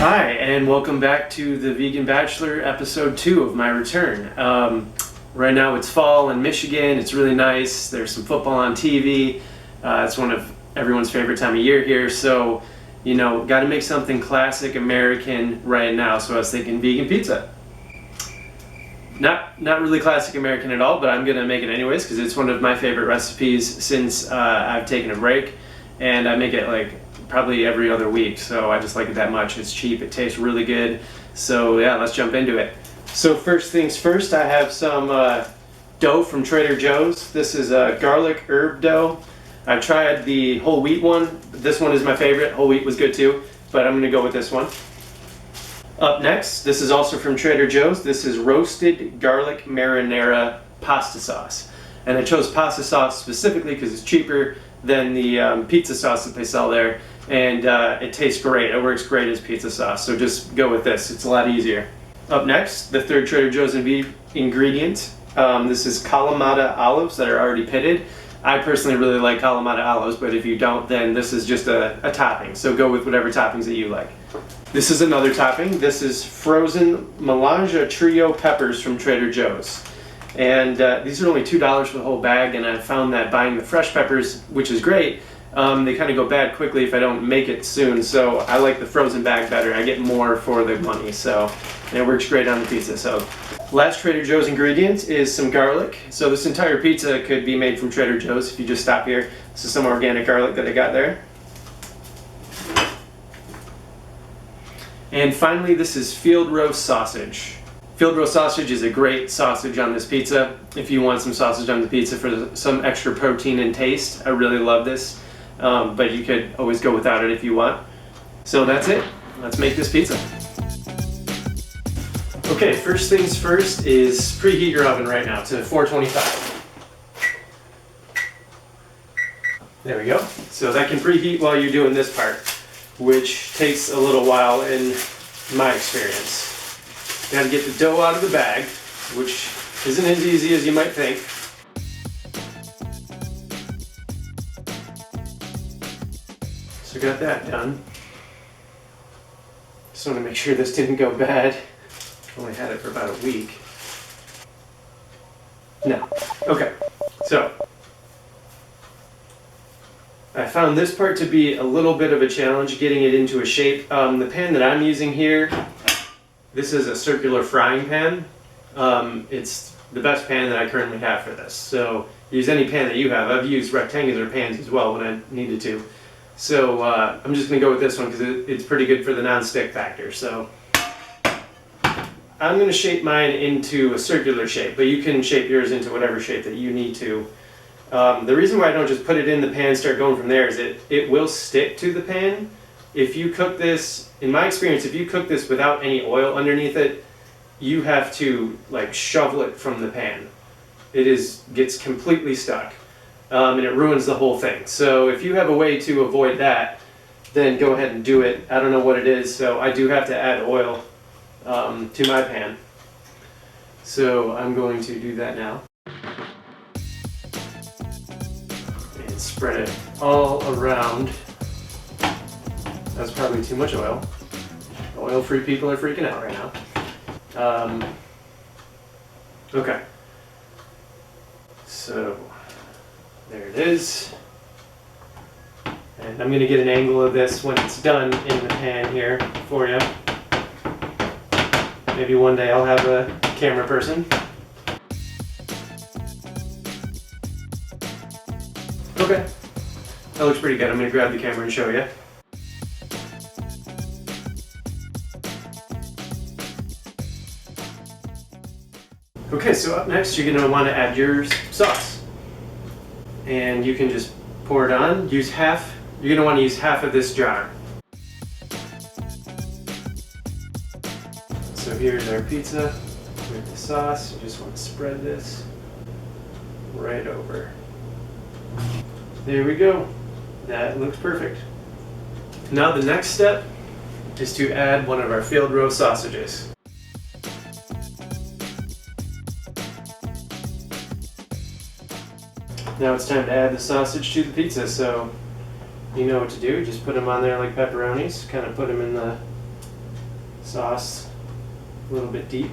Hi, and welcome back to the Vegan Bachelor episode 2 of my return. Right now it's fall in Michigan. It's really nice. There's some football on TV. It's one of everyone's favorite time of year here. So, got to make something classic American right now. So I was thinking vegan pizza. Not really classic American at all, but I'm going to make it anyways because it's one of my favorite recipes since I've taken a break. And I make it probably every other week, so I just like it that much. It's cheap, it tastes really good. So yeah, let's jump into it. So first things first, I have some dough from Trader Joe's. This is a garlic herb dough. I've tried the whole wheat one. This one is my favorite. Whole wheat was good too, but I'm gonna go with this one. Up next, this is also from Trader Joe's. This is roasted garlic marinara pasta sauce. And I chose pasta sauce specifically because it's cheaper than the pizza sauce that they sell there. And it tastes great. It works great as pizza sauce. So just go with this. It's a lot easier. Up next, the third Trader Joe's ingredient. This is Kalamata olives that are already pitted. I personally really like Kalamata olives, but if you don't, then this is just a topping. So go with whatever toppings that you like. This is another topping. This is frozen melange trio peppers from Trader Joe's. And these are only $2 for the whole bag, and I found that buying the fresh peppers, which is great, they kind of go bad quickly if I don't make it soon, so I like the frozen bag better. I get more for the money, so and it works great on the pizza. So last Trader Joe's ingredient is some garlic. So this entire pizza could be made from Trader Joe's if you just stop here. This is some organic garlic that I got there. And finally, this is field roast sausage. Field roast sausage is a great sausage on this pizza. If you want some sausage on the pizza for some extra protein and taste, I really love this. But you could always go without it if you want. So that's it. Let's make this pizza. Okay, first things first is preheat your oven right now to 425. There we go. So that can preheat while you're doing this part, which takes a little while in my experience. Got to get the dough out of the bag, which isn't as easy as you might think. So got that done. Just want to make sure this didn't go bad. Only had it for about a week. No. Okay. So I found this part to be a little bit of a challenge, getting it into a shape. The pan that I'm using here, this is a circular frying pan. It's the best pan that I currently have for this. So use any pan that you have. I've used rectangular pans as well when I needed to. So I'm just going to go with this one because it's pretty good for the non-stick factor. So I'm going to shape mine into a circular shape, but you can shape yours into whatever shape that you need to. The reason why I don't just put it in the pan and start going from there is it will stick to the pan. If you cook this, in my experience, if you cook this without any oil underneath it, you have to shovel it from the pan. It gets completely stuck, and it ruins the whole thing. So if you have a way to avoid that, then go ahead and do it. I don't know what it is, so I do have to add oil to my pan. So I'm going to do that now. And spread it all around. That's probably too much oil. Oil-free people are freaking out right now. Okay. So there it is. And I'm going to get an angle of this when it's done in the pan here for you. Maybe one day I'll have a camera person. Okay. That looks pretty good. I'm going to grab the camera and show you. Okay, so up next you're going to want to add your sauce. And you can just pour it on. You're going to want to use half of this jar. So here's our pizza with the sauce. You just want to spread this right over. There we go. That looks perfect. Now the next step is to add one of our field roast sausages. Now it's time to add the sausage to the pizza, so you know what to do. Just put them on there like pepperonis, kind of put them in the sauce a little bit deep.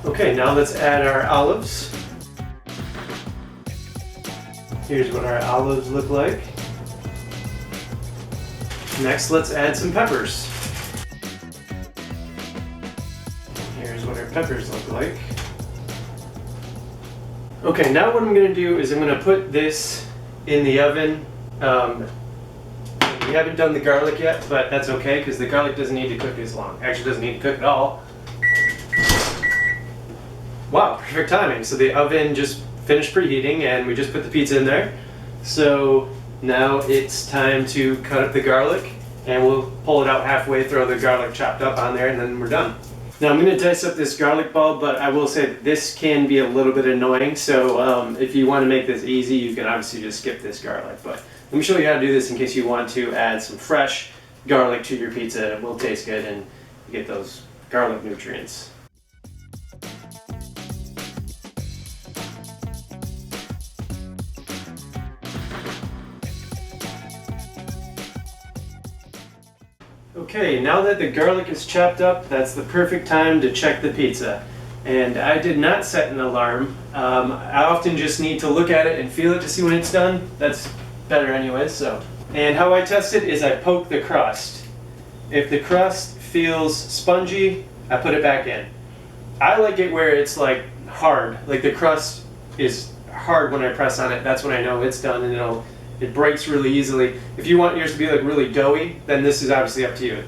Okay, now let's add our olives. Here's what our olives look like. Next, let's add some peppers. Here's what our peppers look like. Okay, now what I'm going to do is I'm going to put this in the oven. We haven't done the garlic yet, but that's okay because the garlic doesn't need to cook as long. Actually, doesn't need to cook at all. Wow, perfect timing. So the oven just finished preheating and we just put the pizza in there. So now it's time to cut up the garlic and we'll pull it out halfway, throw the garlic chopped up on there, and then we're done. Now I'm going to dice up this garlic bulb, but I will say that this can be a little bit annoying. So if you want to make this easy, you can obviously just skip this garlic. But let me show you how to do this in case you want to add some fresh garlic to your pizza. It will taste good and you get those garlic nutrients. Okay, now that the garlic is chopped up, that's the perfect time to check the pizza. And I did not set an alarm. I often just need to look at it and feel it to see when it's done. That's better anyways, so. And how I test it is I poke the crust. If the crust feels spongy, I put it back in. I like it where it's like hard, like the crust is hard when I press on it. That's when I know it's done, and it breaks really easily. If you want yours to be like really doughy, then this is obviously up to you.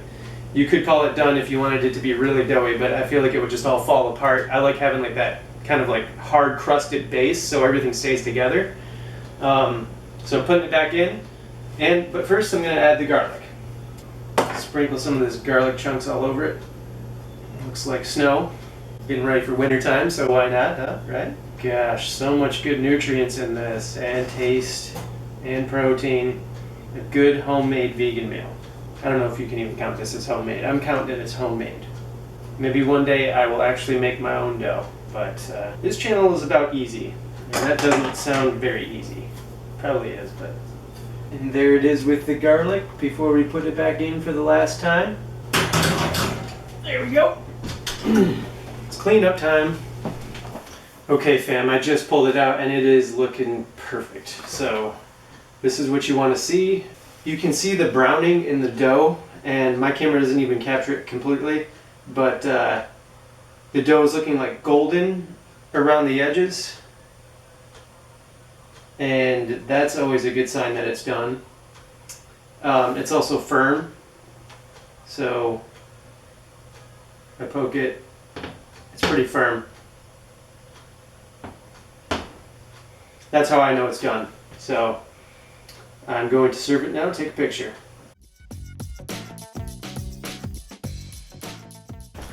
You could call it done if you wanted it to be really doughy, but I feel like it would just all fall apart. I like having like that kind of like hard crusted base so everything stays together. So I'm putting it back in, but first I'm going to add the garlic. Sprinkle some of this garlic chunks all over it. Looks like snow. Getting ready for winter time, so why not, huh? Right? Gosh, so much good nutrients in this, and taste, and protein. A good homemade vegan meal. I don't know if you can even count this as homemade. I'm counting it as homemade. Maybe one day I will actually make my own dough, but this channel is about easy, and that doesn't sound very easy. Probably is, but. And there it is with the garlic before we put it back in for the last time. There we go. It's cleanup time. Okay fam, I just pulled it out and it is looking perfect. So this is what you want to see. You can see the browning in the dough, and my camera doesn't even capture it completely, but the dough is looking like golden around the edges, and that's always a good sign that it's done. It's also firm, so I poke it, it's pretty firm. That's how I know it's done. So I'm going to serve it now, take a picture.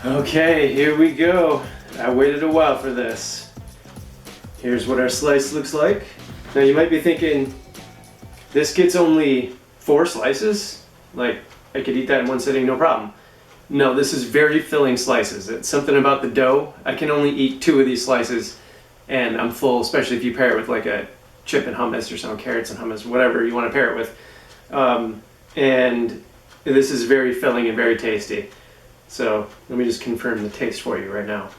Okay, here we go. I waited a while for this. Here's what our slice looks like. Now you might be thinking, this gets only 4 slices? Like, I could eat that in one sitting, no problem. No, this is very filling slices. It's something about the dough. I can only eat 2 of these slices and I'm full, especially if you pair it with like a chip and hummus or some carrots and hummus, whatever you want to pair it with. And this is very filling and very tasty. So let me just confirm the taste for you right now.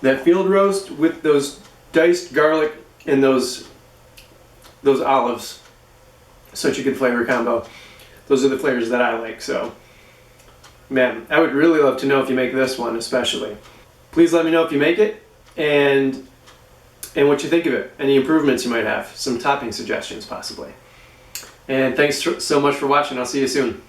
That field roast with those diced garlic and those olives, such a good flavor combo. Those are the flavors that I like. So man, I would really love to know if you make this one especially. Please let me know if you make it and what you think of it. Any improvements you might have. Some topping suggestions possibly. And thanks so much for watching. I'll see you soon.